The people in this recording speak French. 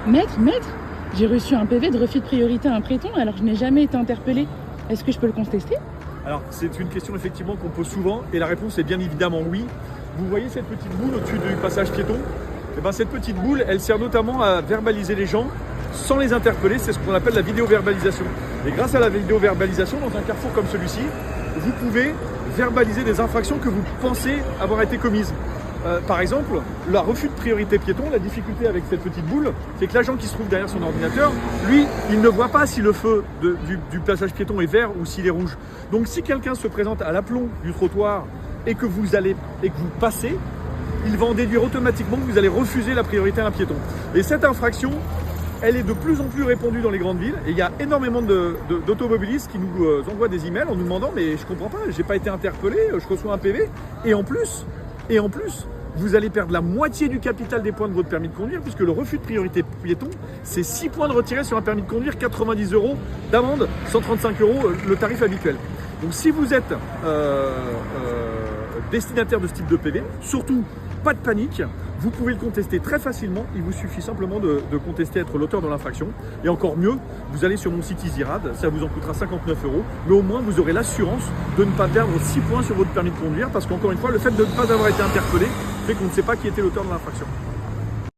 Maître, j'ai reçu un PV de refus de priorité à un piéton alors que je n'ai jamais été interpellée. Est-ce que je peux le contester? Alors, c'est une question effectivement qu'on pose souvent et la réponse est bien évidemment oui. Vous voyez cette petite boule au-dessus du passage piéton? Et ben, cette petite boule, elle sert notamment à verbaliser les gens sans les interpeller. C'est ce qu'on appelle la vidéo-verbalisation. Et grâce à la vidéo-verbalisation, dans un carrefour comme celui-ci, vous pouvez verbaliser des infractions que vous pensez avoir été commises. Par exemple, le refus de priorité piéton, la difficulté avec cette petite boule, c'est que l'agent qui se trouve derrière son ordinateur, lui, il ne voit pas si le feu du passage piéton est vert ou s'il est rouge. Donc si quelqu'un se présente à l'aplomb du trottoir et que vous passez, il va en déduire automatiquement que vous allez refuser la priorité à un piéton. Et cette infraction, elle est de plus en plus répandue dans les grandes villes et il y a énormément d'automobilistes qui nous envoient des emails en nous demandant mais je comprends pas, j'ai pas été interpellé, je reçois un PV et en plus, vous allez perdre la moitié du capital des points de votre permis de conduire puisque le refus de priorité piéton, c'est 6 points de retiré sur un permis de conduire, 90 € d'amende, 135 € le tarif habituel. Donc si vous êtes destinataire de ce type de PV, surtout pas de panique, vous pouvez le contester très facilement, il vous suffit simplement de contester être l'auteur de l'infraction. Et encore mieux, vous allez sur mon site EasyRad, ça vous en coûtera 59 €, mais au moins vous aurez l'assurance de ne pas perdre 6 points sur votre permis de conduire, parce qu'encore une fois, le fait de ne pas avoir été interpellé fait qu'on ne sait pas qui était l'auteur de l'infraction.